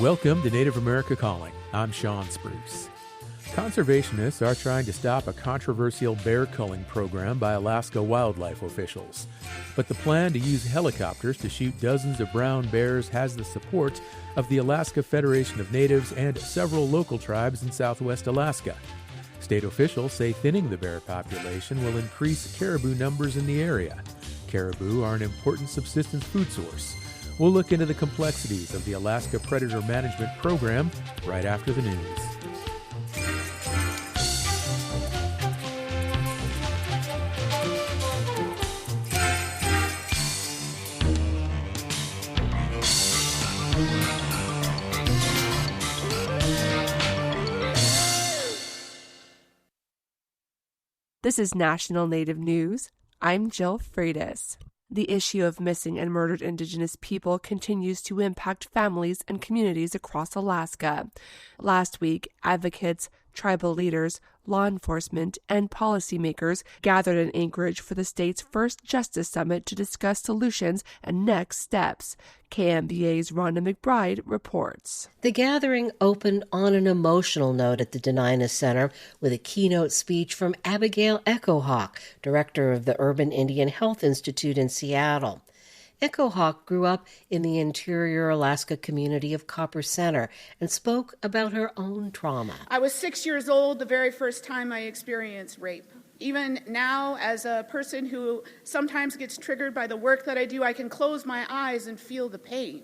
Welcome to Native America Calling. I'm Sean Spruce. Conservationists are trying to stop a controversial bear culling program by Alaska wildlife officials. But the plan to use helicopters to shoot dozens of brown bears has the support of the Alaska Federation of Natives and several local tribes in southwest Alaska. State officials say thinning the bear population will increase caribou numbers in the area. Caribou are an important subsistence food source. We'll look into the complexities of the Alaska Predator Management Program right after the news. This is National Native News. I'm Jill Freitas. The issue of missing and murdered Indigenous people continues to impact families and communities across Alaska. Last week, advocates, tribal leaders, law enforcement, and policymakers gathered in Anchorage for the state's first Justice Summit to discuss solutions and next steps. KMBA's Rhonda McBride reports. The gathering opened on an emotional note at the Dena'ina Center with a keynote speech from Abigail Echohawk, director of the Urban Indian Health Institute in Seattle. Echohawk grew up in the interior Alaska community of Copper Center and spoke about her own trauma. I was 6 years old the very first time I experienced rape. Even now, as a person who sometimes gets triggered by the work that I do, I can close my eyes and feel the pain.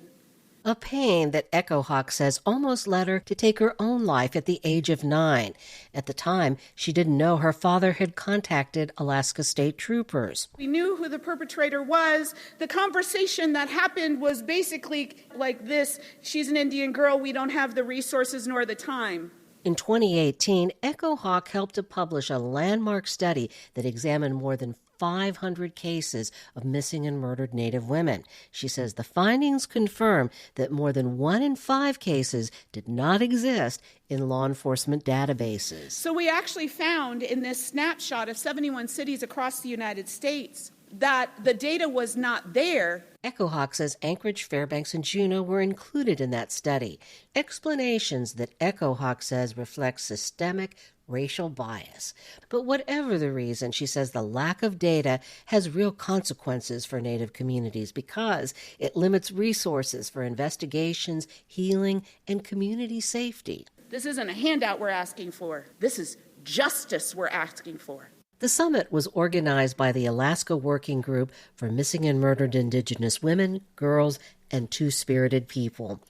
A pain that Echohawk says almost led her to take her own life at the age of 9. At the time, she didn't know her father had contacted Alaska State Troopers. We knew who the perpetrator was. The conversation that happened was basically like this: she's an Indian girl, we don't have the resources nor the time. In 2018, Echohawk helped to publish a landmark study that examined more than 500 cases of missing and murdered Native women. She says the findings confirm that more than 1 in 5 cases did not exist in law enforcement databases. So we actually found in this snapshot of 71 cities across the United States that the data was not there. Echohawk says Anchorage, Fairbanks, and Juneau were included in that study. Explanations that Echohawk says reflect systemic racial bias. But whatever the reason, she says the lack of data has real consequences for Native communities because it limits resources for investigations, healing, and community safety. This isn't a handout we're asking for. This is justice we're asking for. The summit was organized by the Alaska Working Group for Missing and Murdered Indigenous Women, Girls, and Two-Spirited People.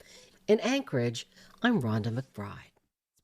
In Anchorage, I'm Rhonda McBride.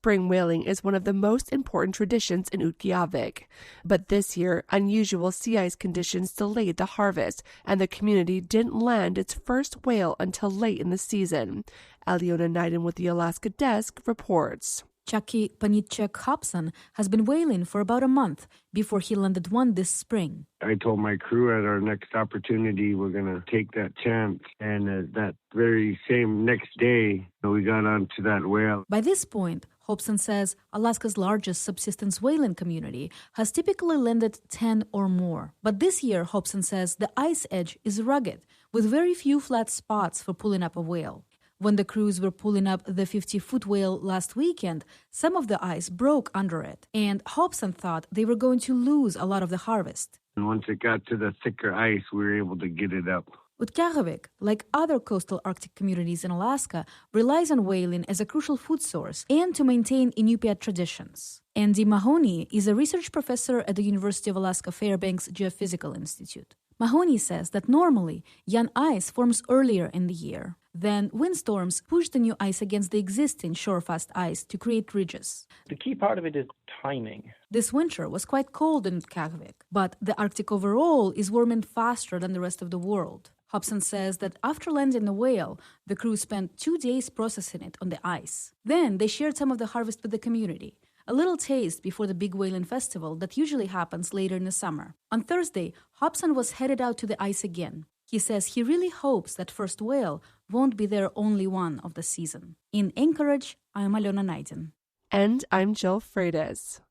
Spring whaling is one of the most important traditions in Utqiagvik. But this year, unusual sea ice conditions delayed the harvest, and the community didn't land its first whale until late in the season. Aliona Knighton with the Alaska Desk reports. Chucky Panitchek Hobson has been whaling for about a month before he landed one this spring. I told my crew at our next opportunity we're going to take that chance. And that very same next day, we got onto that whale. By this point, Hobson says Alaska's largest subsistence whaling community has typically landed 10 or more. But this year, Hobson says the ice edge is rugged, with very few flat spots for pulling up a whale. When the crews were pulling up the 50-foot whale last weekend, some of the ice broke under it, and Hobson thought they were going to lose a lot of the harvest. And once it got to the thicker ice, we were able to get it up. Utqiagvik, like other coastal Arctic communities in Alaska, relies on whaling as a crucial food source and to maintain Inupiat traditions. Andy Mahoney is a research professor at the University of Alaska Fairbanks Geophysical Institute. Mahoney says that normally young ice forms earlier in the year. Then windstorms push the new ice against the existing shorefast ice to create ridges. The key part of it is timing. This winter was quite cold in Utqiagvik, but the Arctic overall is warming faster than the rest of the world. Hobson says that after landing the whale, the crew spent 2 days processing it on the ice. Then they shared some of the harvest with the community. A little taste before the big whaling festival that usually happens later in the summer. On Thursday, Hobson was headed out to the ice again. He says he really hopes that first whale won't be their only one of the season. In Anchorage, I'm Aliona Knighton. And I'm Jill Freitas.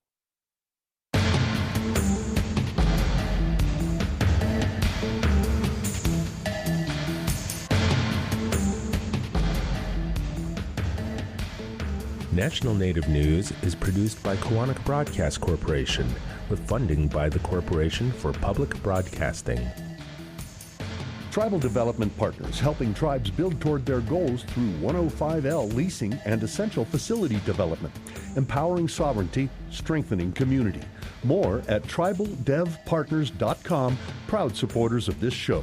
National Native News is produced by Koahnic Broadcast Corporation with funding by the Corporation for Public Broadcasting. Tribal Development Partners, helping tribes build toward their goals through 105L leasing and essential facility development, empowering sovereignty, strengthening community. More at tribaldevpartners.com, proud supporters of this show.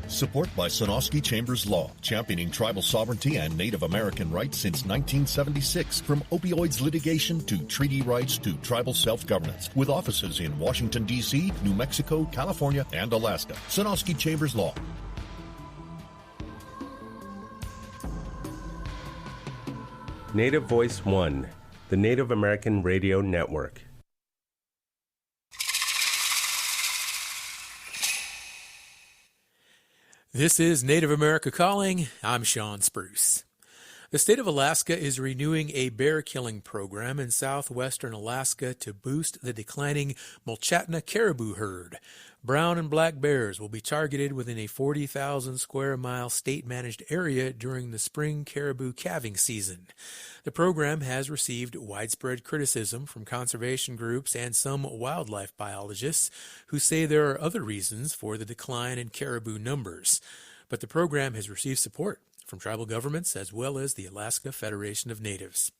Support by Sonosky Chambers Law, championing tribal sovereignty and Native American rights since 1976. From opioids litigation to treaty rights to tribal self-governance. With offices in Washington, D.C., New Mexico, California, and Alaska. Sonosky Chambers Law. Native Voice One, the Native American Radio Network. This is Native America Calling. I'm Sean Spruce. The state of Alaska is renewing a bear killing program in southwestern Alaska to boost the declining Mulchatna caribou herd. Brown and black bears will be targeted within a 40,000 square mile state-managed area during the spring caribou calving season. The program has received widespread criticism from conservation groups and some wildlife biologists who say there are other reasons for the decline in caribou numbers. But the program has received support from tribal governments as well as the Alaska Federation of Natives.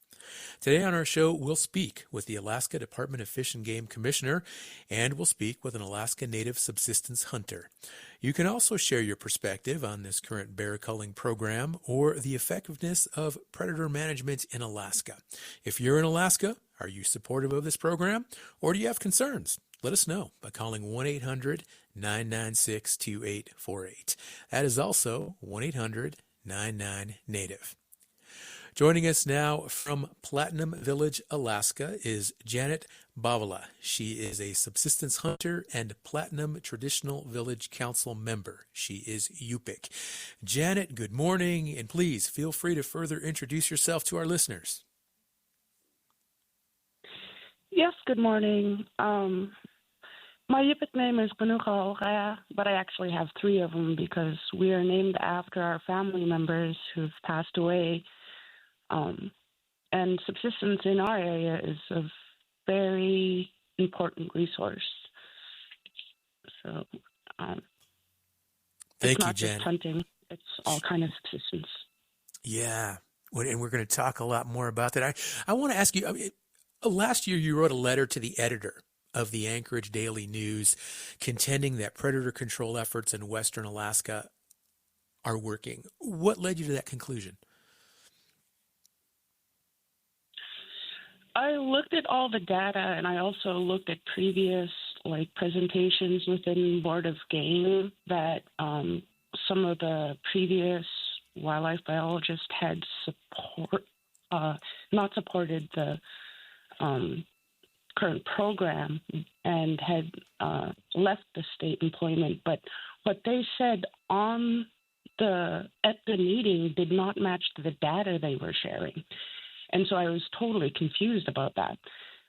Today on our show, we'll speak with the Alaska Department of Fish and Game Commissioner, and we'll speak with an Alaska Native subsistence hunter. You can also share your perspective on this current bear culling program or the effectiveness of predator management in Alaska. If you're in Alaska, are you supportive of this program, or do you have concerns? Let us know by calling 1-800-996-2848. That is also 1-800-99-NATIVE. Joining us now from Platinum Village, Alaska, is Janet Bavala. She is a subsistence hunter and Platinum Traditional Village Council member. She is Yupik. Janet, good morning, and please feel free to further introduce yourself to our listeners. Yes, good morning. My Yupik name is Panuka Ogaya, but I actually have three of them because we are named after our family members who've passed away. And subsistence in our area is a very important resource. So Thank it's you, not Janet. just hunting, it's all kind of subsistence. Yeah, and we're going to talk a lot more about that. I want to ask you, last year you wrote a letter to the editor of the Anchorage Daily News contending that predator control efforts in western Alaska are working. What led you to that conclusion? I looked at all the data, and I also looked at previous presentations within Board of Game that some of the previous wildlife biologists had not supported the current program and had left the state employment. But what they said at the meeting did not match the data they were sharing. And so I was totally confused about that.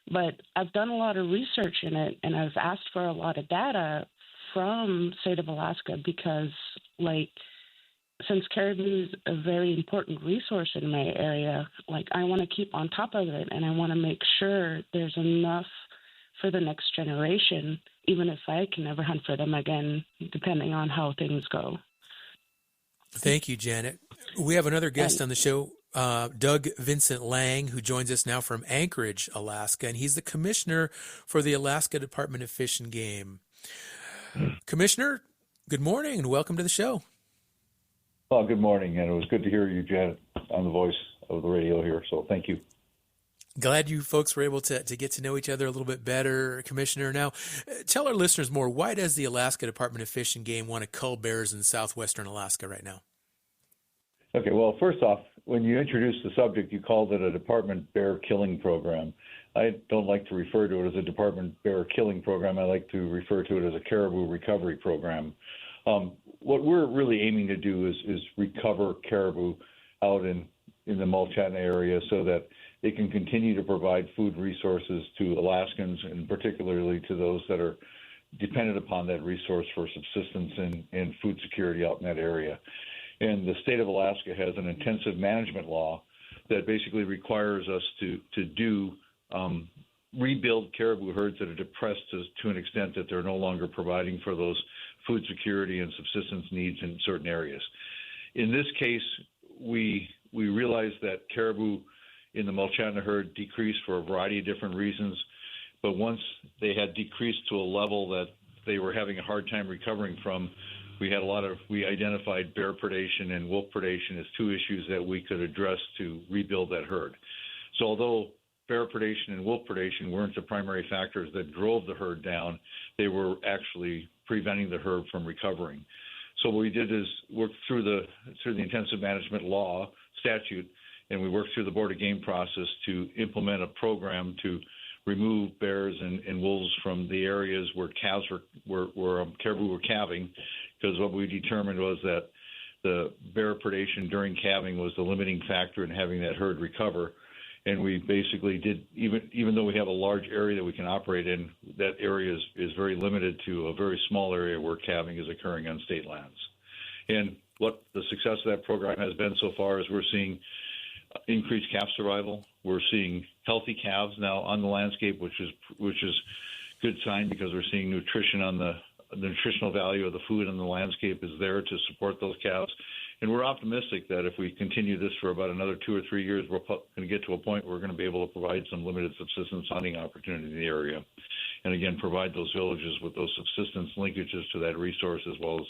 But I've done a lot of research in it, and I've asked for a lot of data from the state of Alaska because, since caribou is a very important resource in my area, I want to keep on top of it, and I want to make sure there's enough for the next generation, even if I can never hunt for them again, depending on how things go. Thank you, Janet. We have another guest on the show, Doug Vincent Lang, who joins us now from Anchorage, Alaska, and he's the commissioner for the Alaska Department of Fish and Game. Commissioner, good morning and welcome to the show. Well, good morning, and it was good to hear you, Janet, on the voice of the radio here, so thank you. Glad you folks were able to get to know each other a little bit better, Commissioner. Now, tell our listeners more. Why does the Alaska Department of Fish and Game want to cull bears in southwestern Alaska right now? Okay, well, first off, when you introduced the subject, you called it a Department Bear Killing Program. I don't like to refer to it as a Department Bear Killing Program. I like to refer to it as a Caribou Recovery Program. What we're really aiming to do is recover caribou out in the Mulchatna area so that they can continue to provide food resources to Alaskans, and particularly to those that are dependent upon that resource for subsistence and food security out in that area. And the state of Alaska has an intensive management law that basically requires us to do rebuild caribou herds that are depressed to an extent that they're no longer providing for those food security and subsistence needs in certain areas. In this case, we realized that caribou in the Mulchatna herd decreased for a variety of different reasons, but once they had decreased to a level that they were having a hard time recovering from, we identified bear predation and wolf predation as two issues that we could address to rebuild that herd. So although bear predation and wolf predation weren't the primary factors that drove the herd down, they were actually preventing the herd from recovering. So what we did is work through the intensive management law statute, and we worked through the Board of Game process to implement a program to remove bears and wolves from the areas where caribou were calving, because what we determined was that the bear predation during calving was the limiting factor in having that herd recover. And we basically did, even though we have a large area that we can operate in, that area is very limited to a very small area where calving is occurring on state lands. And what the success of that program has been so far is we're seeing increased calf survival. We're seeing healthy calves now on the landscape, which is good sign because we're seeing nutrition on the nutritional value of the food on the landscape is there to support those calves. And we're optimistic that if we continue this for about another 2 or 3 years, we're going to get to a point where we're going to be able to provide some limited subsistence hunting opportunity in the area. And again, provide those villages with those subsistence linkages to that resource as well as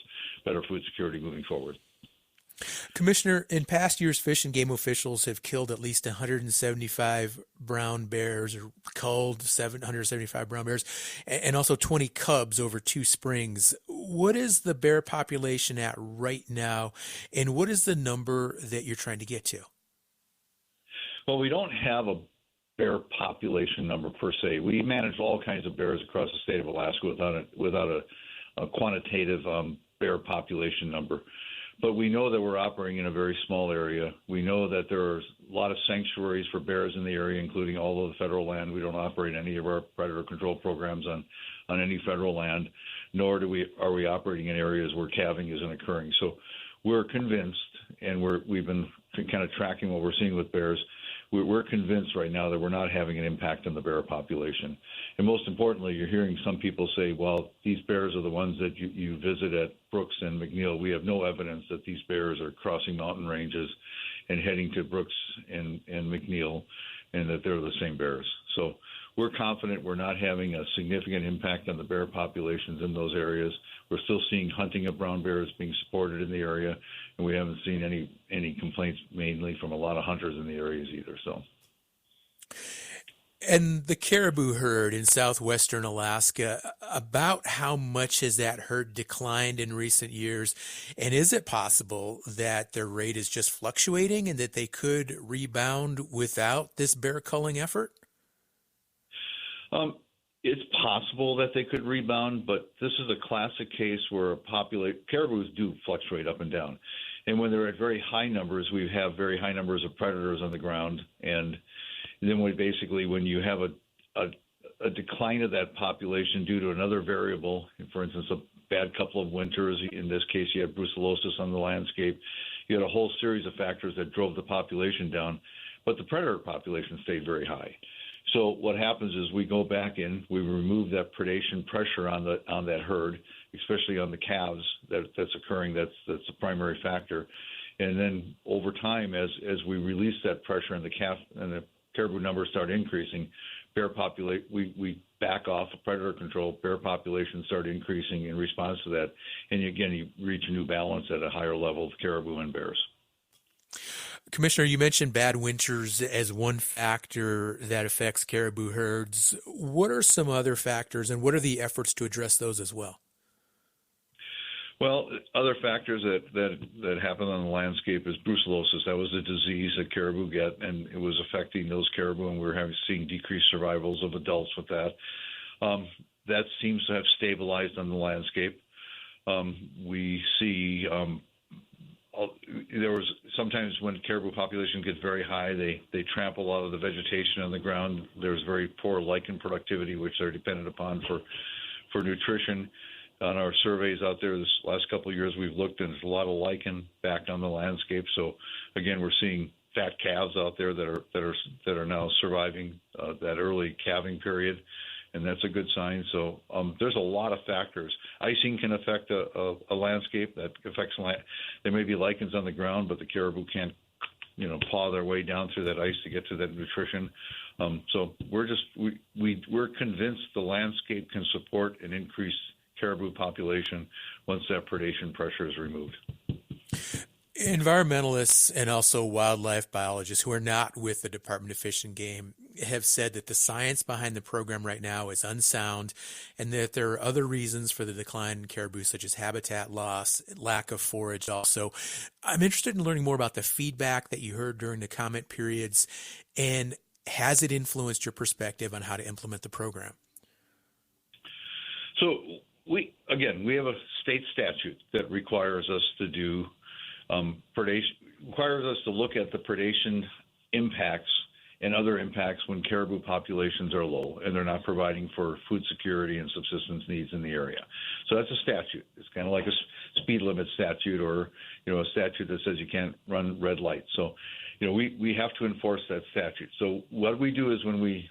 better food security moving forward. Commissioner, in past years, Fish and Game officials have killed at least 175 brown bears, or culled 775 brown bears, and also 20 cubs over 2 springs. What is the bear population at right now, and what is the number that you're trying to get to? Well, we don't have a bear population number per se. We manage all kinds of bears across the state of Alaska without a quantitative bear population number. But we know that we're operating in a very small area. We know that there are a lot of sanctuaries for bears in the area, including all of the federal land. We don't operate any of our predator control programs on any federal land, nor are we operating in areas where calving isn't occurring. So we're convinced, and we've been kind of tracking what we're seeing with bears. We're convinced right now that we're not having an impact on the bear population. And most importantly, you're hearing some people say, well, these bears are the ones that you visit at Brooks and McNeil. We have no evidence that these bears are crossing mountain ranges and heading to Brooks and McNeil, and that they're the same bears. So we're confident we're not having a significant impact on the bear populations in those areas. We're still seeing hunting of brown bears being supported in the area, and we haven't seen any complaints mainly from a lot of hunters in the areas either. So. And the caribou herd in southwestern Alaska, about how much has that herd declined in recent years? And is it possible that their rate is just fluctuating and that they could rebound without this bear culling effort? It's possible that they could rebound, but this is a classic case where caribous do fluctuate up and down. And when they're at very high numbers, we have very high numbers of predators on the ground. And then when you have a decline of that population due to another variable, for instance, a bad couple of winters, in this case you had brucellosis on the landscape, you had a whole series of factors that drove the population down, but the predator population stayed very high. So what happens is we go back in, we remove that predation pressure on that herd, especially on the calves that's occurring. That's the primary factor. And then over time, as we release that pressure on the calf and the caribou numbers start increasing, we back off of predator control. Bear populations start increasing in response to that, and again you reach a new balance at a higher level of caribou and bears. Commissioner, you mentioned bad winters as one factor that affects caribou herds. What are some other factors, and what are the efforts to address those as well? Well, other factors that happen on the landscape is brucellosis. That was a disease that caribou get, and it was affecting those caribou, and we're seeing decreased survivals of adults with that. That seems to have stabilized on the landscape. We see there was sometimes when caribou population gets very high, they trample a lot of the vegetation on the ground. There's very poor lichen productivity, which they're dependent upon for nutrition. On our surveys out there this last couple of years, we've looked, and there's a lot of lichen back on the landscape. So again, we're seeing fat calves out there that are now surviving that early calving period, and that's a good sign. So there's a lot of factors. Icing can affect a landscape. That affects there may be lichens on the ground, but the caribou can't, paw their way down through that ice to get to that nutrition. So we're convinced the landscape can support an increased caribou population once that predation pressure is removed. Environmentalists and also wildlife biologists who are not with the Department of Fish and Game have said that the science behind the program right now is unsound and that there are other reasons for the decline in caribou, such as habitat loss, lack of forage also. I'm interested in learning more about the feedback that you heard during the comment periods, and has it influenced your perspective on how to implement the program? So we have a state statute that requires us to do predation, requires us to look at the predation impacts and other impacts when caribou populations are low and they're not providing for food security and subsistence needs in the area. So that's a statute. It's kind of like a speed limit statute, or a statute that says you can't run red lights. So we have to enforce that statute. So what we do is when we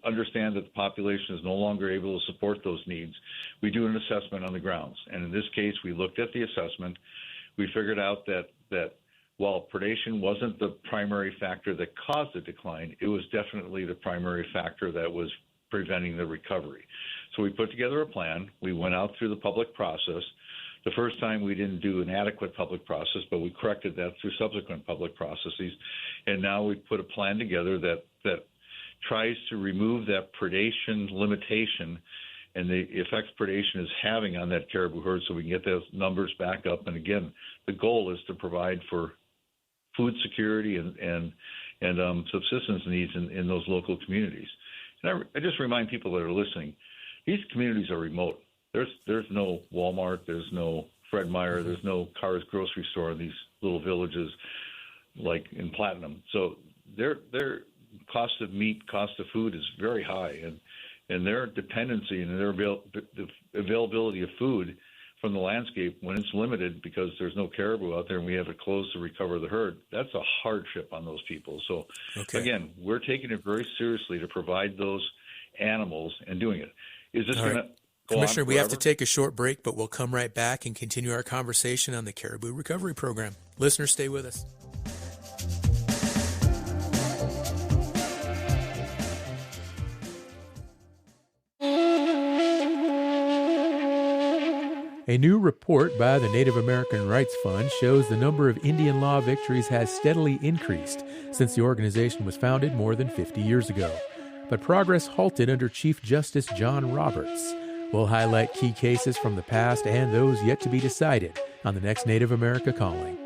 understand that the population is no longer able to support those needs, we do an assessment on the grounds. And in this case, we looked at the assessment. We figured out that while predation wasn't the primary factor that caused the decline, it was definitely the primary factor that was preventing the recovery. So we put together a plan. We went out through the public process. The first time we didn't do an adequate public process, but we corrected that through subsequent public processes. And now we put a plan together that tries to remove that predation limitation and the effects predation is having on that caribou herd, so we can get those numbers back up. And again, the goal is to provide for food security and subsistence needs in those local communities. And I just remind people that are listening, these communities are remote. There's no Walmart, there's no Fred Meyer, there's no Carr's grocery store in these little villages like in Platinum. So their cost of meat, cost of food is very high, and their dependency and their availability of food from the landscape, when it's limited because there's no caribou out there and we have to close to recover the herd, that's a hardship on those people. So again, we're taking it very seriously to provide those animals and doing it. Is this going to go Commissioner, on we have to forever? take a short break, but we'll come right back and continue our conversation on the Caribou Recovery Program. Listeners, stay with us. A new report by the Native American Rights Fund shows the number of Indian law victories has steadily increased since the organization was founded more than 50 years ago. But progress halted under Chief Justice John Roberts. We'll highlight key cases from the past and those yet to be decided on the next Native America Calling.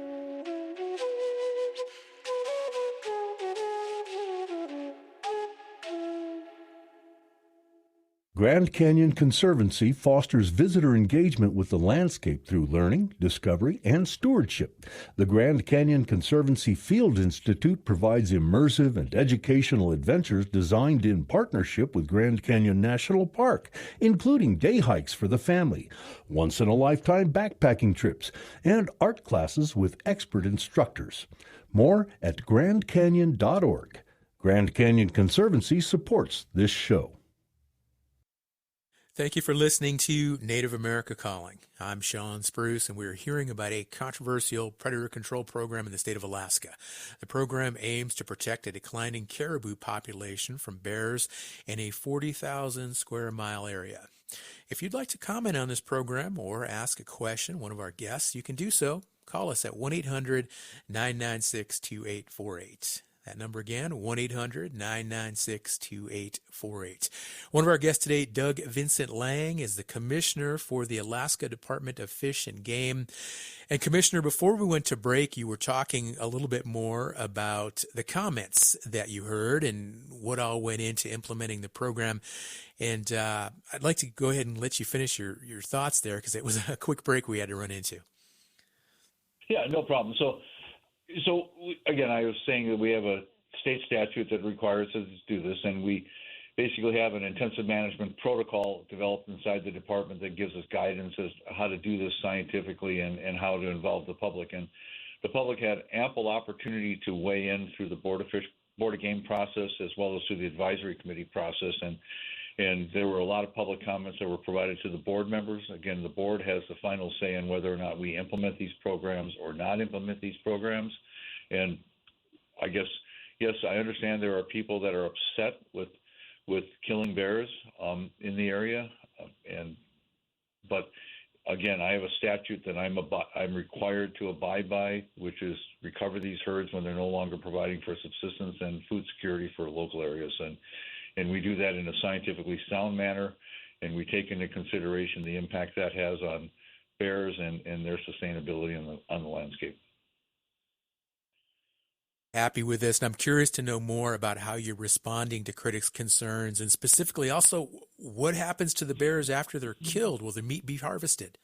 Grand Canyon Conservancy fosters visitor engagement with the landscape through learning, discovery, and stewardship. The Grand Canyon Conservancy Field Institute provides immersive and educational adventures designed in partnership with Grand Canyon National Park, including day hikes for the family, once-in-a-lifetime backpacking trips, and art classes with expert instructors. More at grandcanyon.org. Grand Canyon Conservancy supports this show. Thank you for listening to Native America Calling. I'm Sean Spruce, and we're hearing about a controversial predator control program in the state of Alaska. The program aims to protect a declining caribou population from bears in a 40,000 square mile area. If you'd like to comment on this program or ask a question, one of our guests, you can do so. Call us at 1-800-996-2848. That number again, 1-800-996-2848. One of our guests today, Doug Vincent Lang, is the Commissioner for the Alaska Department of Fish and Game. And Commissioner, before we went to break, you were talking a little bit more about the comments that you heard and what all went into implementing the program. And I'd like to go ahead and let you finish your thoughts there, because it was a quick break we had to run into. Yeah, no problem. So again, I was saying that we have a state statute that requires us to do this, and we basically have an intensive management protocol developed inside the department that gives us guidance as to how to do this scientifically and how to involve the public. And the public had ample opportunity to weigh in through the Board of Game process as well as through the advisory committee process, and there were a lot of public comments that were provided to the board members. Again, the board has the final say on whether or not we implement these programs or not implement these programs. And I guess, yes, I understand there are people that are upset with killing bears in the area, but again, I have a statute that I'm required to abide by, which is recover these herds when they're no longer providing for subsistence and food security for local areas. And we do that in a scientifically sound manner, and we take into consideration the impact that has on bears and their sustainability on the landscape. Happy with this, and I'm curious to know more about how you're responding to critics' concerns, and specifically also what happens to the bears after they're killed. Will the meat be harvested?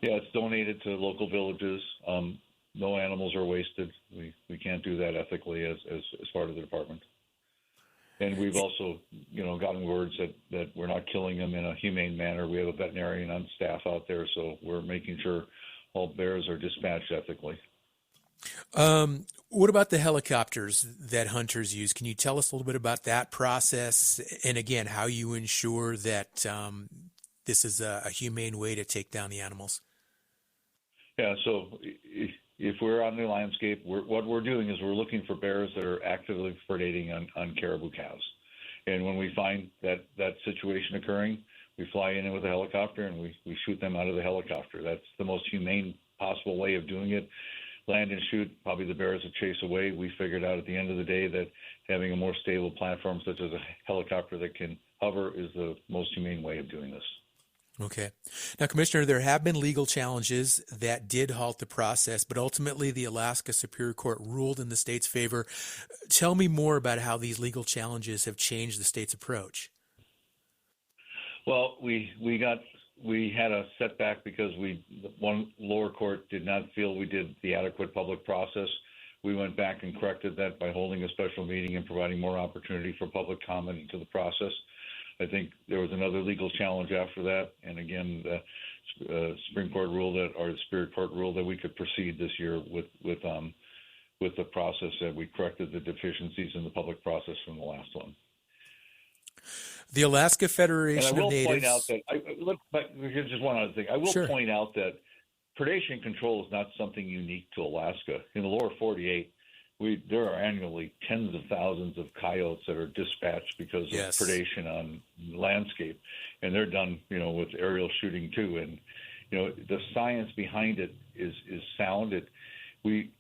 Yeah, it's donated to local villages. No animals are wasted. We can't do that ethically as part of the department. And we've also, gotten words that we're not killing them in a humane manner. We have a veterinarian on staff out there, so we're making sure all bears are dispatched ethically. What about the helicopters that hunters use? Can you tell us a little bit about that process? And again, how you ensure that this is a humane way to take down the animals? Yeah, so if we're on the landscape, what we're doing is we're looking for bears that are actively predating on caribou calves. And when we find that situation occurring, we fly in with a helicopter and we shoot them out of the helicopter. That's the most humane possible way of doing it. Land and shoot, probably the bears will chase away. We figured out at the end of the day that having a more stable platform such as a helicopter that can hover is the most humane way of doing this. Okay. Now, Commissioner, there have been legal challenges that did halt the process, but ultimately the Alaska Superior Court ruled in the state's favor. Tell me more about how these legal challenges have changed the state's approach. Well, we had a setback because one lower court did not feel we did the adequate public process. We went back and corrected that by holding a special meeting and providing more opportunity for public comment into the process. I think there was another legal challenge after that, and again, the Supreme Court ruled or the Superior Court ruled that we could proceed this year with the process, that we corrected the deficiencies in the public process from the last one. The Alaska Federation of Natives. Point out that just one other thing. I will point out that predation control is not something unique to Alaska. In the lower 48, there are annually tens of thousands of coyotes that are dispatched because of predation on landscape, and they're done, with aerial shooting too. And the science behind it is sound. We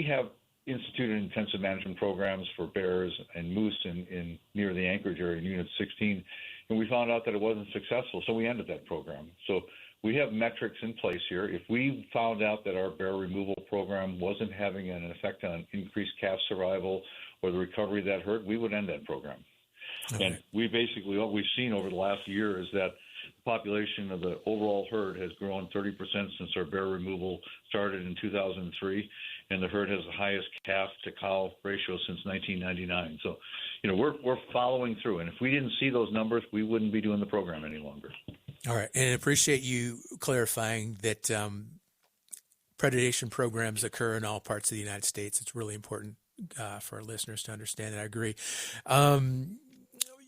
have instituted intensive management programs for bears and moose in near the Anchorage area in Unit 16, and we found out that it wasn't successful, so we ended that program. So we have metrics in place here. If we found out that our bear removal program wasn't having an effect on increased calf survival or the recovery of that herd, we would end that program. Okay. And what we've seen over the last year is that the population of the overall herd has grown 30% since our bear removal started in 2003, and the herd has the highest calf to cow ratio since 1999. So, we're following through, and if we didn't see those numbers, we wouldn't be doing the program any longer. All right, and I appreciate you clarifying that predation programs occur in all parts of the United States. It's really important for our listeners to understand, and I agree.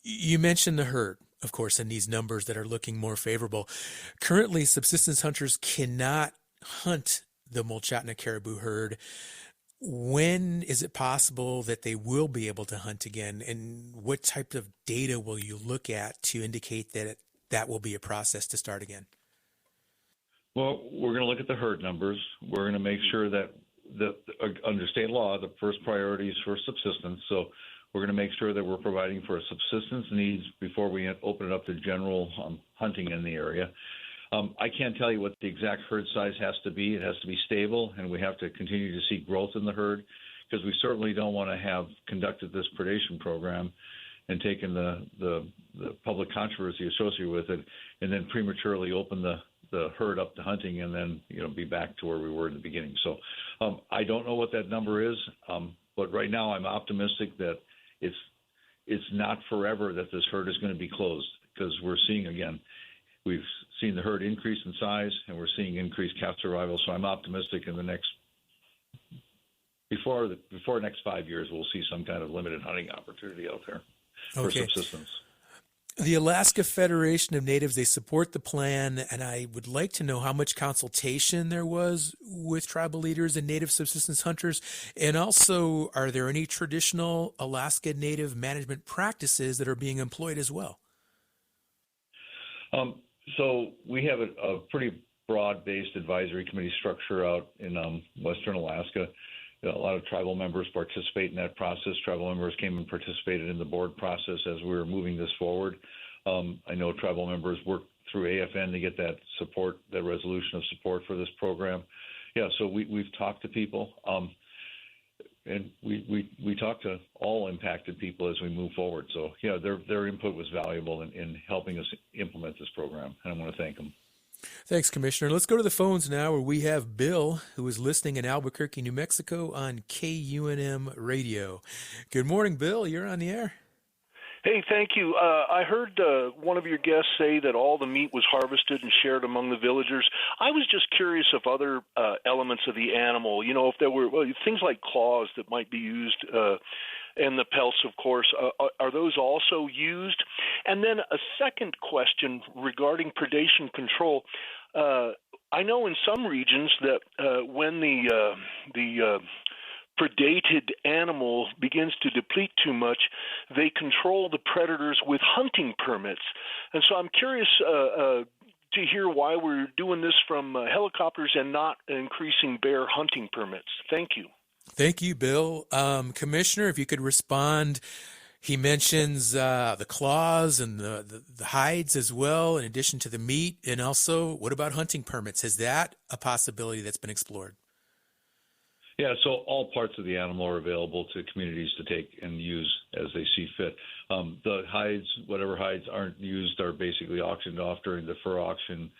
You mentioned the herd, of course, and these numbers that are looking more favorable. Currently, subsistence hunters cannot hunt the Mulchatna caribou herd. When is it possible that they will be able to hunt again, and what type of data will you look at to indicate that will be a process to start again? Well, we're going to look at the herd numbers. We're going to make sure that under state law, the first priority is for subsistence. So we're going to make sure that we're providing for subsistence needs before we open it up to general hunting in the area. I can't tell you what the exact herd size has to be. It has to be stable, and we have to continue to see growth in the herd, because we certainly don't want to have conducted this predation program and taken the public controversy associated with it and then prematurely open the herd up to hunting and then be back to where we were in the beginning. So I don't know what that number is, but right now I'm optimistic that it's not forever that this herd is going to be closed, because we're seeing, again, we've seen the herd increase in size, and we're seeing increased calf survival. So I'm optimistic in the next before next 5 years, we'll see some kind of limited hunting opportunity out there for subsistence. The Alaska Federation of Natives, they support the plan, and I would like to know how much consultation there was with tribal leaders and native subsistence hunters, and also, are there any traditional Alaska Native management practices that are being employed as well? So we have a pretty broad-based advisory committee structure out in Western Alaska. A lot of tribal members participate in that process. Tribal members came and participated in the board process as we were moving this forward. I know tribal members worked through AFN to get that support, that resolution of support for this program. Yeah, so we've talked to people, and we talk to all impacted people as we move forward. So yeah, their input was valuable in helping us implement this program, and I want to thank them. Thanks, Commissioner. Let's go to the phones now, where we have Bill, who is listening in Albuquerque, New Mexico on KUNM Radio. Good morning, Bill. You're on the air. Hey, thank you. I heard one of your guests say that all the meat was harvested and shared among the villagers. I was just curious if other elements of the animal, if there were things like claws that might be used, and the pelts, of course, are those also used? And then a second question regarding predation control. I know in some regions that when the predated animal begins to deplete too much, they control the predators with hunting permits. And so I'm curious to hear why we're doing this from helicopters and not increasing bear hunting permits. Thank you. Thank you, Bill. Commissioner, if you could respond. He mentions the claws and the hides as well, in addition to the meat. And also, what about hunting permits? Is that a possibility that's been explored? Yeah, so all parts of the animal are available to communities to take and use as they see fit. The hides, whatever hides aren't used, are basically auctioned off during the fur auction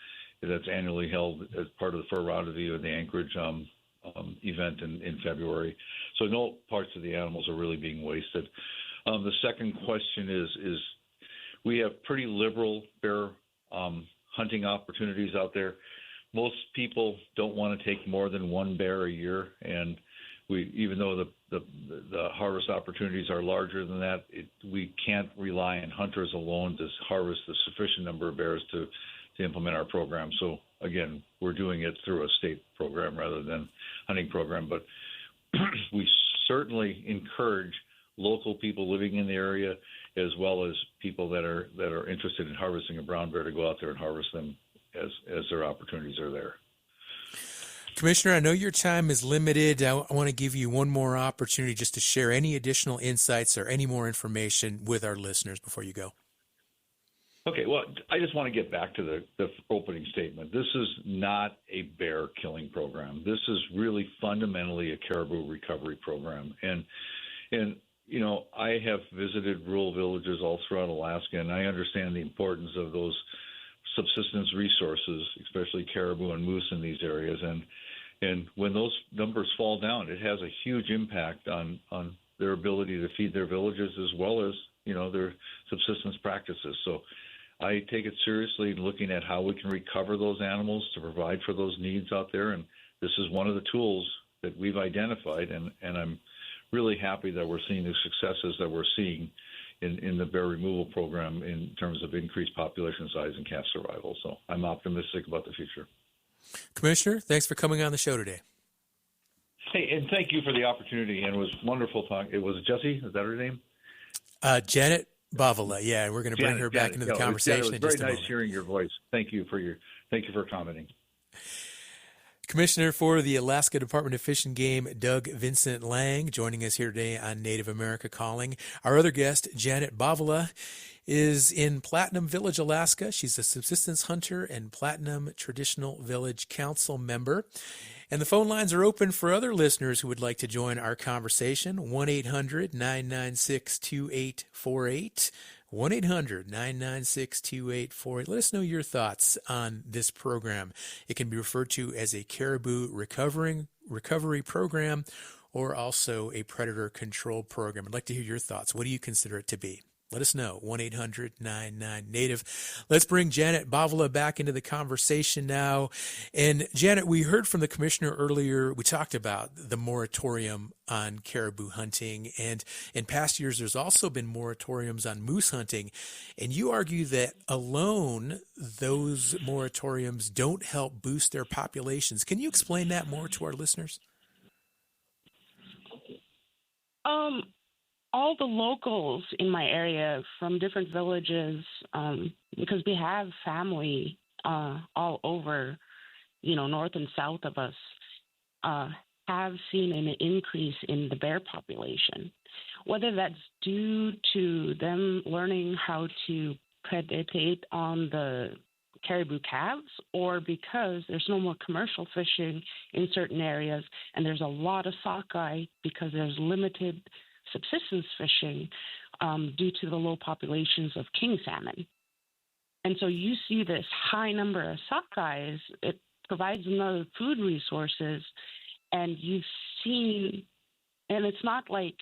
that's annually held as part of the Fur Rendezvous and the Anchorage event in February. So no parts of the animals are really being wasted. The second question is we have pretty liberal bear hunting opportunities out there. Most people don't want to take more than one bear a year, and even though the harvest opportunities are larger than that, we can't rely on hunters alone to harvest the sufficient number of bears to implement our program. So again, we're doing it through a state program rather than hunting program, but we certainly encourage local people living in the area as well as people that are interested in harvesting a brown bear to go out there and harvest them as their opportunities are there. Commissioner, I know your time is limited. I want to give you one more opportunity just to share any additional insights or any more information with our listeners before you go. Okay, well, I just want to get back to the opening statement. This is not a bear killing program. This is really fundamentally a caribou recovery program. And I have visited rural villages all throughout Alaska, and I understand the importance of those subsistence resources, especially caribou and moose in these areas. And when those numbers fall down, it has a huge impact on their ability to feed their villages as well as, their subsistence practices. So I take it seriously in looking at how we can recover those animals to provide for those needs out there. And this is one of the tools that we've identified. And I'm really happy that we're seeing the successes that we're seeing in the bear removal program in terms of increased population size and calf survival. So I'm optimistic about the future. Commissioner, thanks for coming on the show today. Hey, and thank you for the opportunity. And it was wonderful talking. It was Jessie, is that her name? Janet Bavila. Yeah, we're going to bring her back into the conversation. It was very nice hearing your voice. Thank you for commenting. Commissioner for the Alaska Department of Fish and Game, Doug Vincent Lang, joining us here today on Native America Calling. Our other guest, Janet Bavila, is in Platinum Village, Alaska. She's a subsistence hunter and Platinum Traditional Village Council member. And the phone lines are open for other listeners who would like to join our conversation. 1-800-996-2848. 1-800-996-2848. Let us know your thoughts on this program. It can be referred to as a caribou recovery program or also a predator control program. I'd like to hear your thoughts. What do you consider it to be? Let us know, 1-800-99-NATIVE. Let's bring Janet Bavola back into the conversation now. And Janet, we heard from the commissioner earlier. We talked about the moratorium on caribou hunting. And in past years, there's also been moratoriums on moose hunting. And you argue that alone, those moratoriums don't help boost their populations. Can you explain that more to our listeners? All the locals in my area from different villages, because we have family all over, north and south of us, have seen an increase in the bear population. Whether that's due to them learning how to predate on the caribou calves or because there's no more commercial fishing in certain areas and there's a lot of sockeye because there's limited subsistence fishing due to the low populations of king salmon. And so you see this high number of sockeyes. It provides another food resources, and you've seen, and it's not like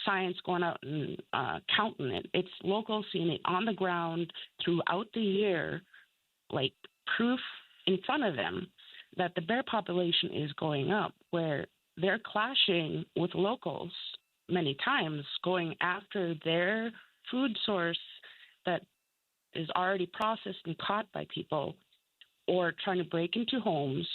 science going out and counting it. It's locals seeing it on the ground throughout the year, like proof in front of them that the bear population is going up, where they're clashing with locals many times, going after their food source that is already processed and caught by people, or trying to break into homes.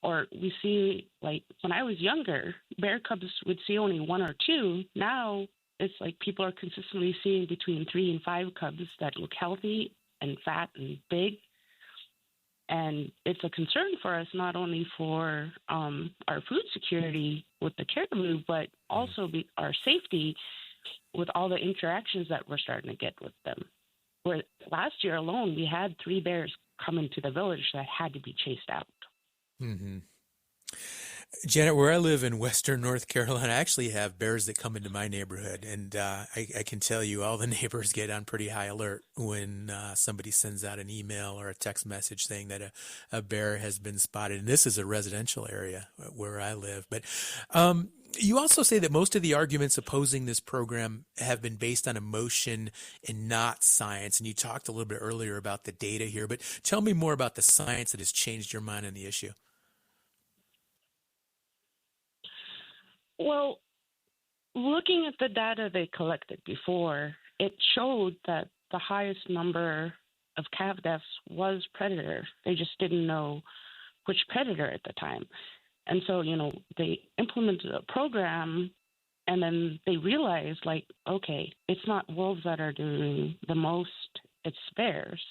Or we see, like, when I was younger, bear cubs would see only one or two. Now it's like people are consistently seeing between 3 and 5 cubs that look healthy and fat and big. And it's a concern for us, not only for our food security with the caribou, but also our safety with all the interactions that we're starting to get with them. Where last year alone, we had 3 bears come into the village that had to be chased out. Mm-hmm. Janet, where I live in western North Carolina, I actually have bears that come into my neighborhood, and I can tell you all the neighbors get on pretty high alert when somebody sends out an email or a text message saying that a bear has been spotted. And this is a residential area where I live. But you also say that most of the arguments opposing this program have been based on emotion and not science. And you talked a little bit earlier about the data here, but tell me more about the science that has changed your mind on the issue. Well, looking at the data they collected before, it showed that the highest number of calf deaths was predator. They just didn't know which predator at the time. And so, they implemented a program, and then they realized, like, okay, it's not wolves that are doing the most, it's bears.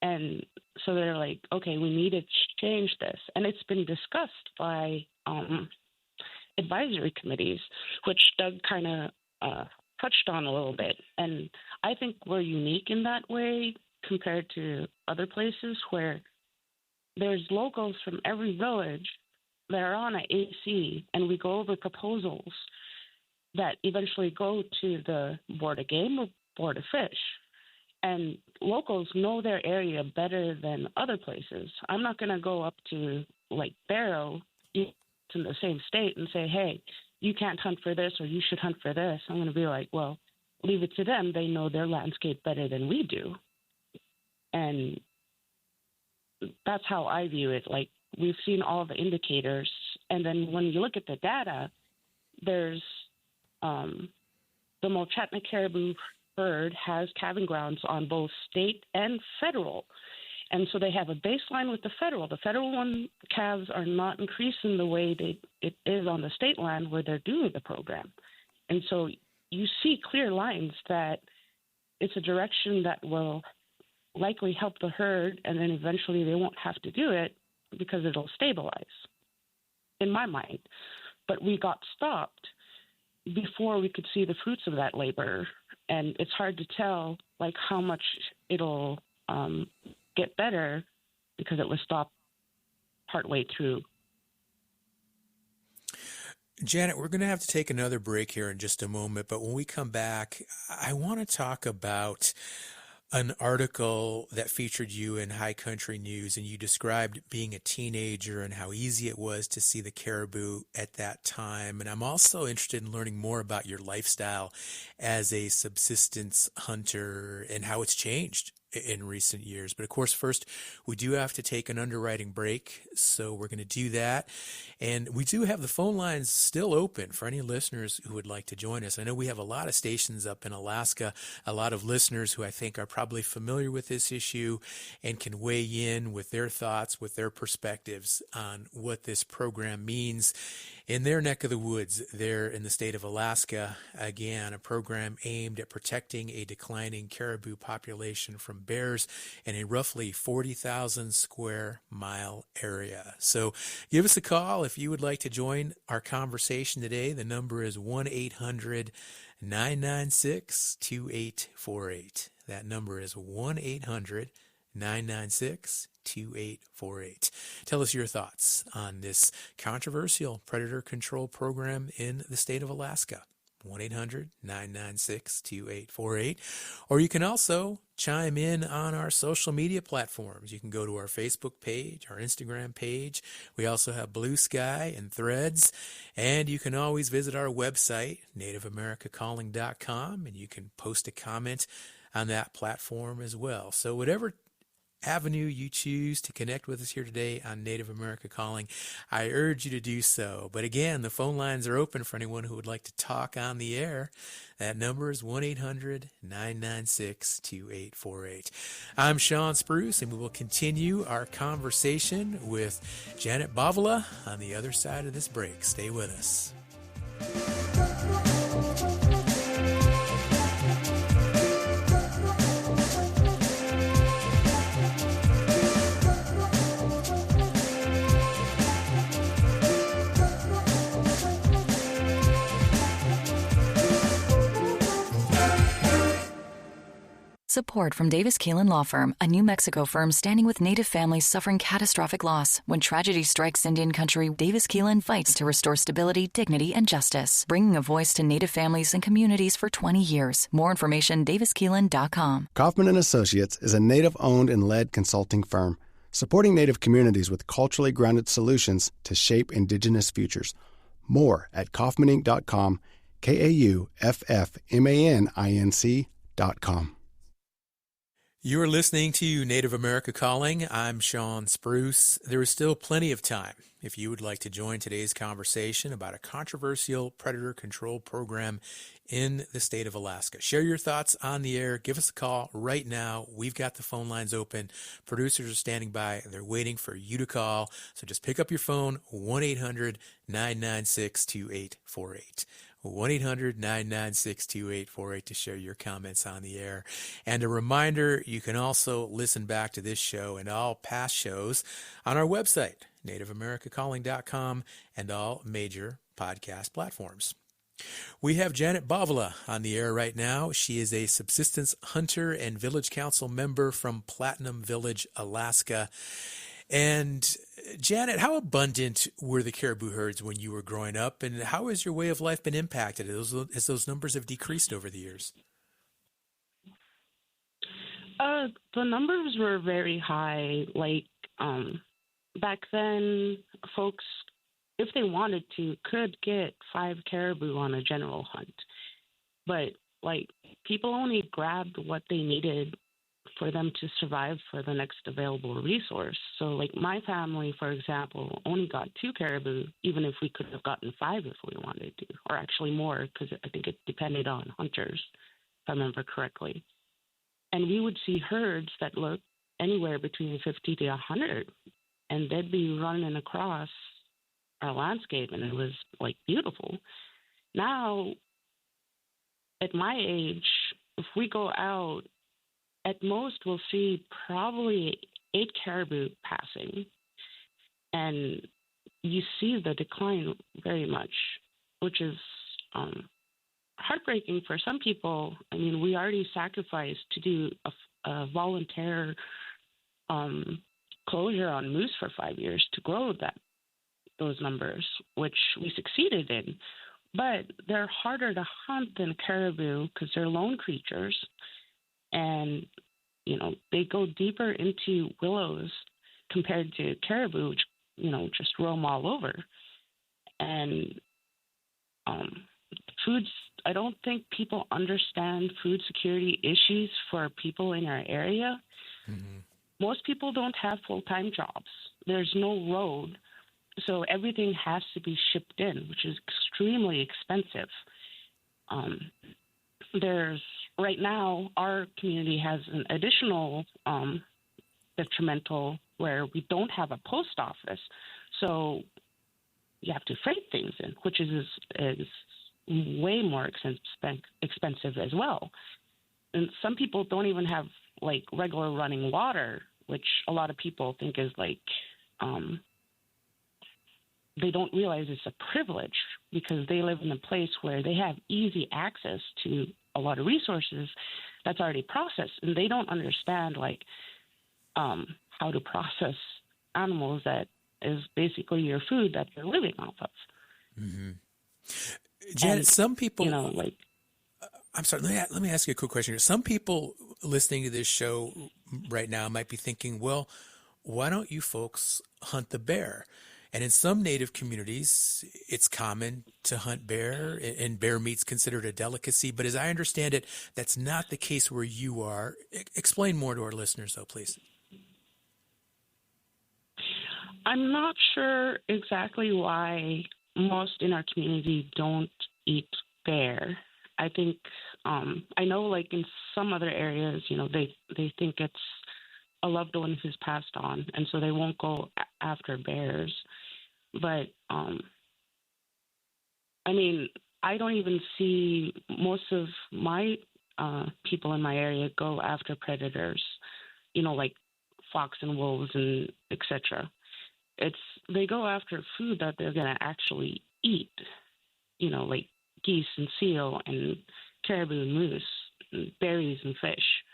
And so they're like, okay, we need to change this. And it's been discussed by advisory committees, which Doug kind of touched on a little bit. And I think we're unique in that way compared to other places where there's locals from every village that are on an AC, and we go over proposals that eventually go to the Board of Game or Board of Fish. And locals know their area better than other places. I'm not going to go up to, like, Barrow in the same state and say, hey, you can't hunt for this or you should hunt for this. I'm going to be like, well, leave it to them. They know their landscape better than we do. And that's how I view it. Like, we've seen all the indicators. And then when you look at the data, there's the Mulchatna caribou herd has calving grounds on both state and federal. And so they have a baseline with the federal. The federal one, calves are not increasing the way it is on the state land where they're doing the program. And so you see clear lines that it's a direction that will likely help the herd, and then eventually they won't have to do it because it'll stabilize, in my mind. But we got stopped before we could see the fruits of that labor. And it's hard to tell, like, how much it'll get better because it was stopped partway through. Janet, we're going to have to take another break here in just a moment, but when we come back, I want to talk about an article that featured you in High Country News, and you described being a teenager and how easy it was to see the caribou at that time. And I'm also interested in learning more about your lifestyle as a subsistence hunter and how it's changed in recent years. But of course, first, we do have to take an underwriting break, so we're going to do that. And we do have the phone lines still open for any listeners who would like to join us. I know we have a lot of stations up in Alaska, a lot of listeners who I think are probably familiar with this issue and can weigh in with their thoughts, with their perspectives on what this program means in their neck of the woods there in the state of Alaska. Again, a program aimed at protecting a declining caribou population from bears in a roughly 40,000 square mile area. So give us a call if you would like to join our conversation today. The number is 1-800-996-2848. That number is 1-800-996-2848. Tell us your thoughts on this controversial predator control program in the state of Alaska. 1-800-996-2848. Or you can also chime in on our social media platforms. You can go to our Facebook page, our Instagram page. We also have Blue Sky and Threads. And you can always visit our website, nativeamericacalling.com, and you can post a comment on that platform as well. So whatever avenue you choose to connect with us here today on Native America Calling, I urge you to do so. But again, the phone lines are open for anyone who would like to talk on the air. That number is 1-800-996-2848. I'm Sean Spruce, and we will continue our conversation with Janet Bovala on the other side of this break. Stay with us. Support from Davis Keelan Law Firm, a New Mexico firm standing with Native families suffering catastrophic loss. When tragedy strikes Indian country, Davis Keelan fights to restore stability, dignity, and justice, bringing a voice to Native families and communities for 20 years. More information, daviskeelan.com. Kaufman & Associates is a Native-owned and led consulting firm, supporting Native communities with culturally grounded solutions to shape Indigenous futures. More at kaufmaninc.com, KAUFFMANINC.com. You are listening to Native America Calling. I'm Sean Spruce. There is still plenty of time if you would like to join today's conversation about a controversial predator control program in the state of Alaska. Share your thoughts on the air. Give us a call right now. We've got the phone lines open. Producers are standing by. They're waiting for you to call. So just pick up your phone, 1-800-996-2848. 1-800-996-2848 to share your comments on the air. And a reminder, you can also listen back to this show and all past shows on our website, nativeamericacalling.com, and all major podcast platforms. We have Janet Bovala on the air right now. She is a subsistence hunter and village council member from Platinum Village, Alaska. And Janet, how abundant were the caribou herds when you were growing up, and how has your way of life been impacted as those numbers have decreased over the years? The numbers were very high. Back then, folks, if they wanted to, could get 5 caribou on a general hunt. But, people only grabbed what they needed for them to survive for the next available resource. So, my family, for example, only got 2 caribou, even if we could have gotten 5 if we wanted to, or actually more, because I think it depended on hunters, if I remember correctly. And we would see herds that looked anywhere between 50 to 100, and they'd be running across our landscape, and it was, beautiful. Now, at my age, if we go out, at most, we'll see probably 8 caribou passing, and you see the decline very much, which is heartbreaking for some people. I mean, we already sacrificed to do a volunteer closure on moose for 5 years to grow those numbers, which we succeeded in. But they're harder to hunt than caribou because they're lone creatures. And they go deeper into willows compared to caribou, which, just roam all over. And I don't think people understand food security issues for people in our area. Mm-hmm. Most people don't have full-time jobs. There's no road, so everything has to be shipped in, which is extremely expensive. Right now, our community has an additional detrimental where we don't have a post office, so you have to freight things in, which is way more expensive as well. And some people don't even have regular running water, which a lot of people think is they don't realize it's a privilege because they live in a place where they have easy access to a lot of resources that's already processed, and they don't understand how to process animals that is basically your food that they're living off of. Mm-hmm. Janet, some people, I'm sorry, let me ask you a quick question here. Some people listening to this show right now might be thinking, well, why don't you folks hunt the bear? And in some Native communities, it's common to hunt bear, and bear meat's considered a delicacy. But as I understand it, that's not the case where you are. Explain more to our listeners, though, please. I'm not sure exactly why most in our community don't eat bear. I think I know in some other areas, they think it's a loved one who's passed on, and so they won't go after bears. But I don't even see most of my people in my area go after predators, like fox and wolves and etc. They go after food that they're going to actually eat, like geese and seal and caribou and moose, and berries and fish.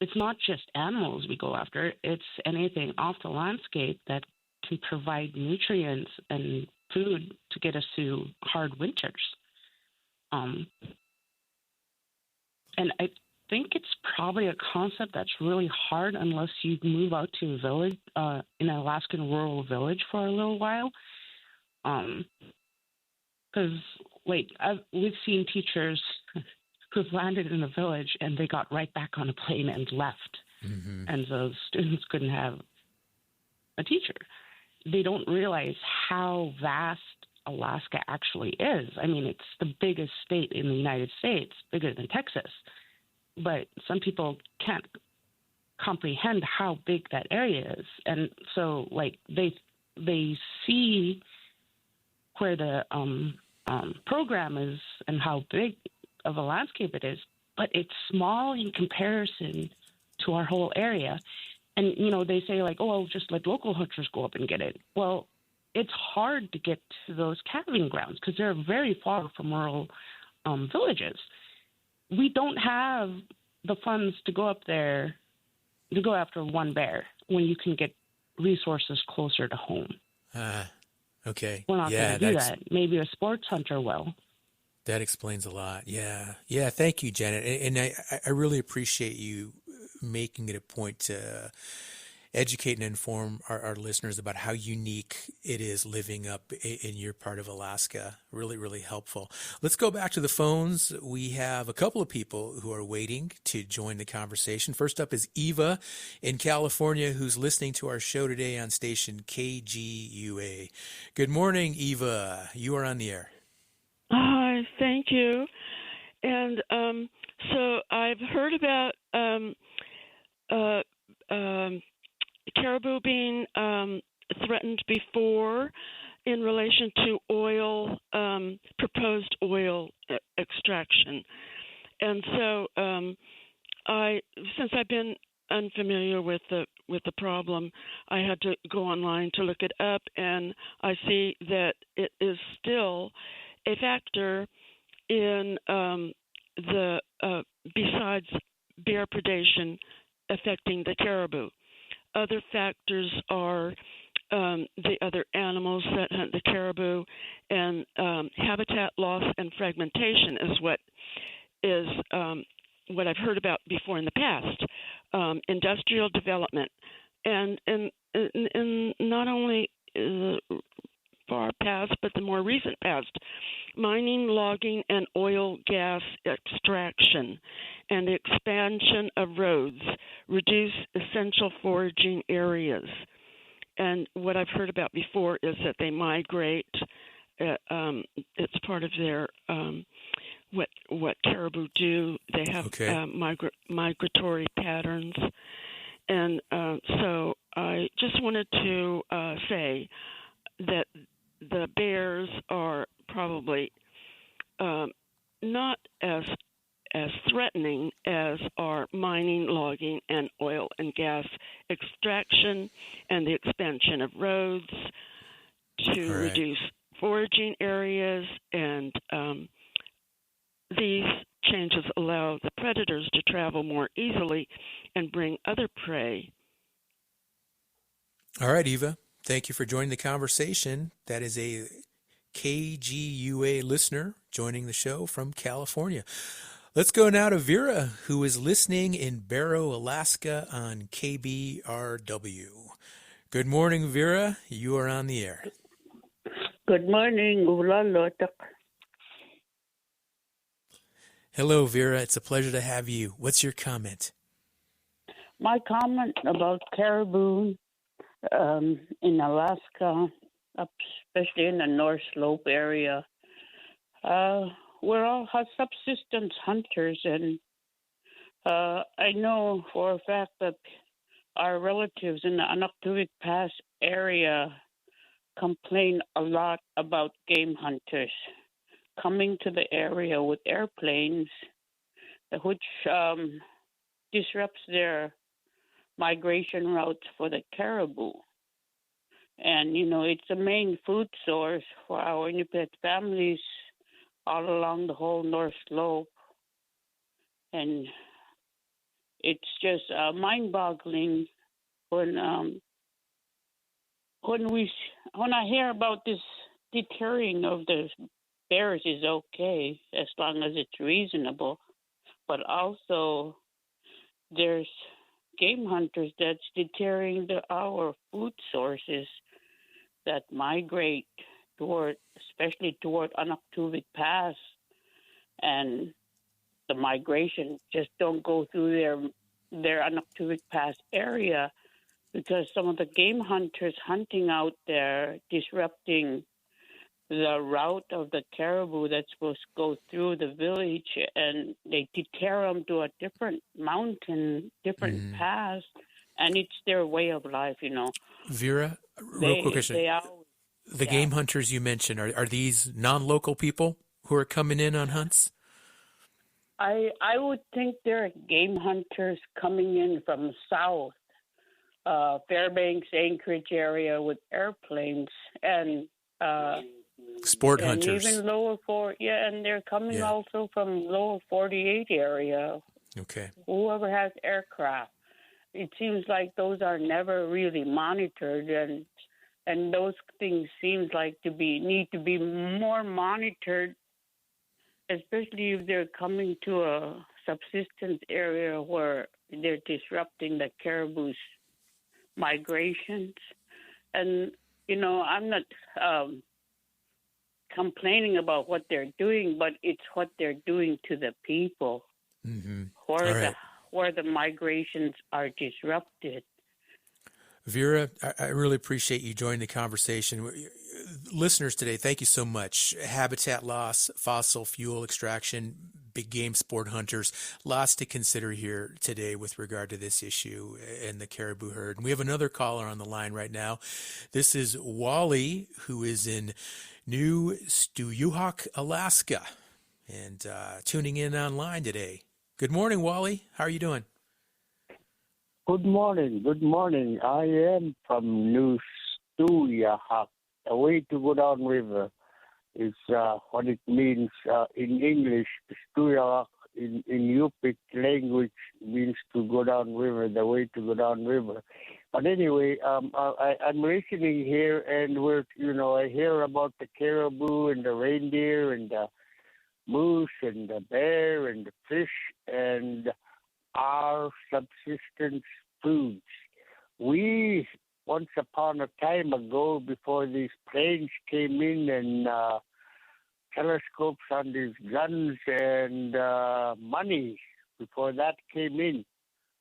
It's not just animals we go after. It's anything off the landscape that can provide nutrients and food to get us through hard winters. And I think it's probably a concept that's really hard unless you move out to a village, in an Alaskan rural village for a little while. Because, we've seen teachers who've landed in a village and they got right back on a plane and left. Mm-hmm. And so students couldn't have a teacher. They don't realize how vast Alaska actually is. It's the biggest state in the United States, bigger than Texas. But some people can't comprehend how big that area is. And so, they see where the program is and how big of a landscape it is, but it's small in comparison to our whole area. And, they say just let local hunters go up and get it. Well, it's hard to get to those calving grounds because they're very far from rural villages. We don't have the funds to go up there to go after one bear when you can get resources closer to home. Okay. We're not going to do that. Maybe a sports hunter will. That explains a lot. Yeah. Thank you, Janet. And I really appreciate you making it a point to educate and inform our listeners about how unique it is living up in your part of Alaska. Really, really helpful. Let's go back to the phones. We have a couple of people who are waiting to join the conversation. First up is Eva in California, who's listening to our show today on station KGUA. Good morning, Eva. You are on the air. Hi, thank you. And so I've heard about caribou being threatened before in relation to oil, proposed oil extraction. And so since I've been unfamiliar with the problem, I had to go online to look it up, and I see that it is still a factor in the besides bear predation affecting the caribou. Other factors are the other animals that hunt the caribou, and habitat loss and fragmentation is what is what I've heard about before in the past, industrial development, and not only the far past, but the more recent past, mining, logging, and oil gas extraction, and the expansion of roads, reduce essential foraging areas. And what I've heard about before is that they migrate. It's part of their what caribou do. They have migratory patterns, and so I just wanted to say that the bears are probably not as threatening as are mining, logging, and oil and gas extraction and the expansion of roads to reduce foraging areas. And these changes allow the predators to travel more easily and bring other prey. All right, Eva. Thank you for joining the conversation. That is a KGUA listener joining the show from California. Let's go now to Vera, who is listening in Barrow, Alaska on KBRW. Good morning, Vera. You are on the air. Good morning. Hello, Vera. It's a pleasure to have you. What's your comment? My comment about caribou in Alaska, especially in the North Slope area, we're all subsistence hunters, and I know for a fact that our relatives in the Anaktuvik Pass area complain a lot about game hunters coming to the area with airplanes, which disrupts their migration routes for the caribou. And, it's a main food source for our Inupiat families all along the whole North Slope. And it's just mind-boggling when I hear about this deterring of the bears is okay as long as it's reasonable, but also there's game hunters that's deterring our food sources that migrate especially toward Anaktuvik Pass, and the migration just don't go through their Anaktuvik Pass area because some of the game hunters hunting out there disrupting the route of the caribou that's supposed to go through the village, and they deter them to a different mountain, different pass, and it's their way of life, Vera, real quick question. The game hunters you mentioned, are these non-local people who are coming in on hunts? I would think they're game hunters coming in from south, Fairbanks, Anchorage area with airplanes, and sport and hunters. Even and they're coming also from lower 48 area. Okay. Whoever has aircraft. It seems like those are never really monitored, and those things seems like need to be more monitored, especially if they're coming to a subsistence area where they're disrupting the caribou's migrations. And I'm not complaining about what they're doing, but it's what they're doing to the people where the migrations are disrupted. Vera, I really appreciate you joining the conversation. Listeners today, thank you so much. Habitat loss, fossil fuel extraction, big game sport hunters, lots to consider here today with regard to this issue and the caribou herd. And we have another caller on the line right now. This is Wally, who is in New Stuyuhok, Alaska, and tuning in online today. Good morning, Wally. How are you doing? Good morning. Good morning. I am from New Stuyuhok. The way to go down river is what it means in English. Stuyuhok in Yupik language means to go down river, the way to go down river. But anyway, I'm listening here, and I hear about the caribou and the reindeer and moose and the bear and the fish and our subsistence foods. We, once upon a time ago, before these planes came in and telescopes on these guns and money, before that came in,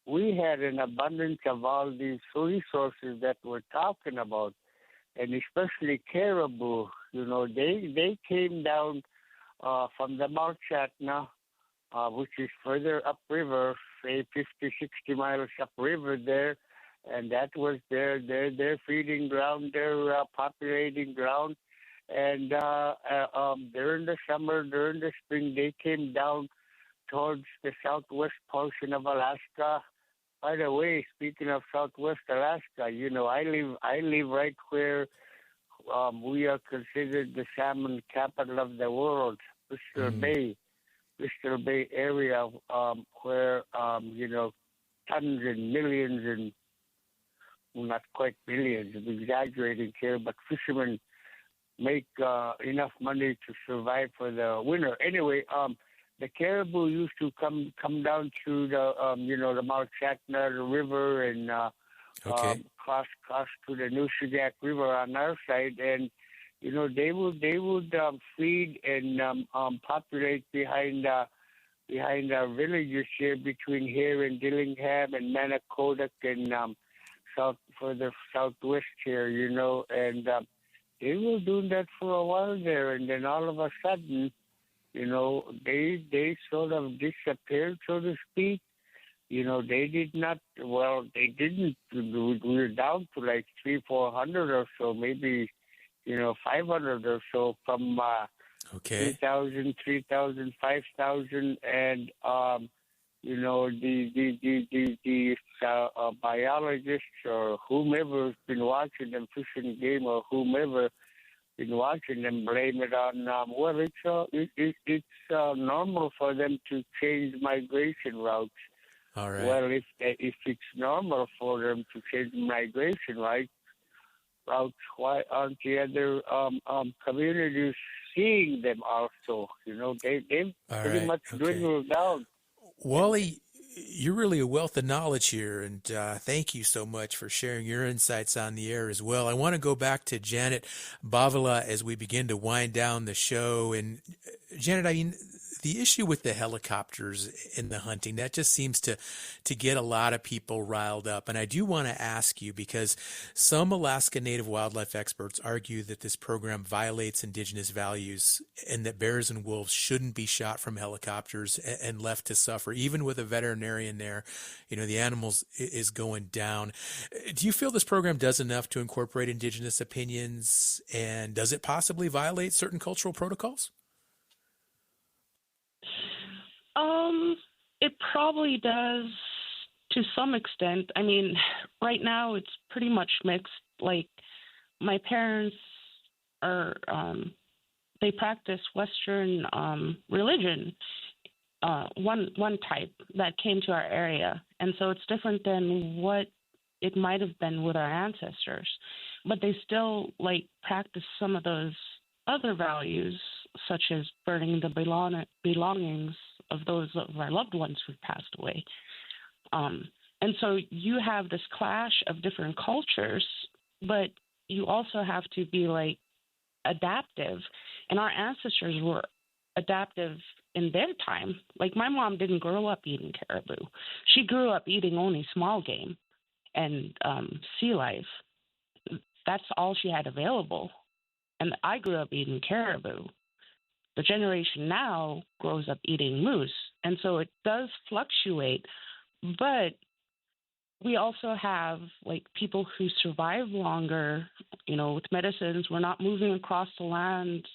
we had an abundance of all these resources that we're talking about, and especially caribou. You know, they came down from the Mount Shatna, which is further upriver, say 50, 60 miles upriver there, and that was their feeding ground, their populating ground. And during the summer, during the spring, they came down towards the southwest portion of Alaska. By the way, speaking of southwest Alaska, you know, I live right where we are considered the salmon capital of the world, Bristol Bay area, where you know, tons and millions and not quite millions, I'm exaggerating here, but fishermen make enough money to survive for the winter. Anyway, the caribou used to come down through the you know, the Mount Shatna, the river, and cross to the Nushagak River on our side, and you know, they would feed and populate behind our villages here between here and Dillingham and Manicoduk and further southwest here, you know, and they were doing that for a while there, and then all of a sudden, you know, they sort of disappeared, so to speak. You know, they did not. Well, they didn't. We were down to like 300-400 or so, maybe, you know, 500 or so from 3,000, 5,000, and you know, the biologists or whomever has been watching them, Fish and Game or whomever been watching them, blame it on well, it's normal for them to change migration routes. All right. Well, if it's normal for them to change migration routes, why aren't the other communities seeing them also? You know, they've pretty much dwindled down. Wally, you're really a wealth of knowledge here, and thank you so much for sharing your insights on the air as well. I want to go back to Janet Bavala as we begin to wind down the show. And Janet, I mean, the issue with the helicopters in the hunting, that just seems to get a lot of people riled up. And I do want to ask you, because some Alaska Native wildlife experts argue that this program violates indigenous values and that bears and wolves shouldn't be shot from helicopters and left to suffer. Even with a veterinarian there, you know, the animals is going down. Do you feel this program does enough to incorporate indigenous opinions, and does it possibly violate certain cultural protocols? It probably does to some extent. I mean, right now it's pretty much mixed. Like, my parents are, they practice Western religion, one type that came to our area. And so it's different than what it might have been with our ancestors. But they still, like, practice some of those other values, such as burning the belongings of those of our loved ones who've passed away. And so you have this clash of different cultures, but you also have to be, like, adaptive. And our ancestors were adaptive in their time. Like, my mom didn't grow up eating caribou. She grew up eating only small game and sea life. That's all she had available. And I grew up eating caribou. The generation now grows up eating moose. And so it does fluctuate. But we also have, like, people who survive longer, you know, with medicines. We're not moving across the land.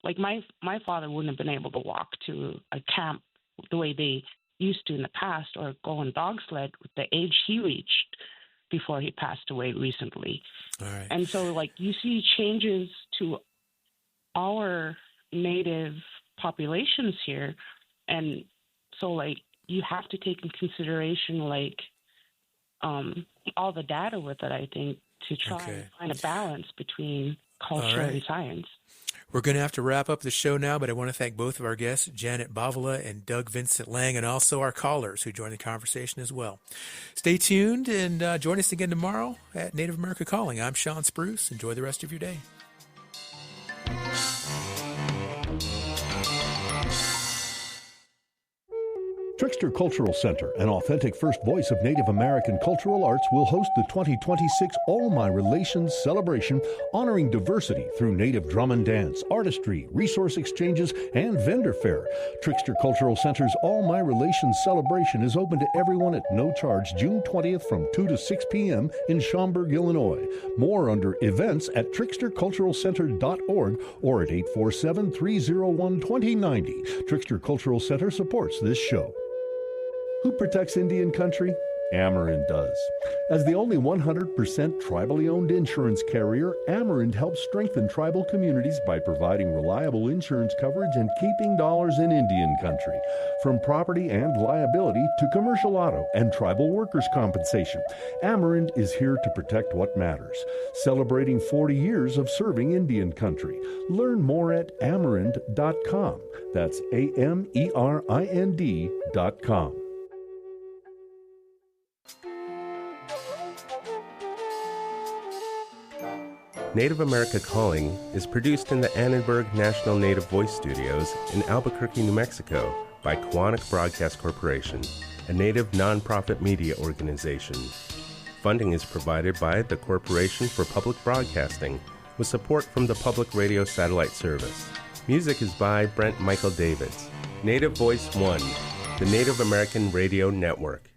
Like, my father wouldn't have been able to walk to a camp the way they used to in the past, or go on dog sled with the age he reached before he passed away recently. All right. And so, like, you see changes to our native populations here. And so, like, you have to take in consideration, like, all the data with it, I think, to try and find a balance between culture and science. We're going to have to wrap up the show now, but I want to thank both of our guests, Janet Bovala and Doug Vincent Lang, and also our callers who joined the conversation as well. Stay tuned and join us again tomorrow at Native America Calling. I'm Sean Spruce. Enjoy the rest of your day. Trickster Cultural Center, an authentic first voice of Native American cultural arts, will host the 2026 All My Relations celebration, honoring diversity through Native drum and dance, artistry, resource exchanges, and vendor fair. Trickster Cultural Center's All My Relations celebration is open to everyone at no charge June 20th from 2 to 6 p.m. in Schaumburg, Illinois. More under events at tricksterculturalcenter.org or at 847-301-2090. Trickster Cultural Center supports this show. Who protects Indian country? Amerind does. As the only 100% tribally owned insurance carrier, Amerind helps strengthen tribal communities by providing reliable insurance coverage and keeping dollars in Indian country. From property and liability to commercial auto and tribal workers' compensation, Amerind is here to protect what matters. Celebrating 40 years of serving Indian country. Learn more at Amerind.com. That's AMERIND.com. Native America Calling is produced in the Annenberg National Native Voice Studios in Albuquerque, New Mexico by Quantic Broadcast Corporation, a Native nonprofit media organization. Funding is provided by the Corporation for Public Broadcasting with support from the Public Radio Satellite Service. Music is by Brent Michael Davids. Native Voice One, the Native American Radio Network.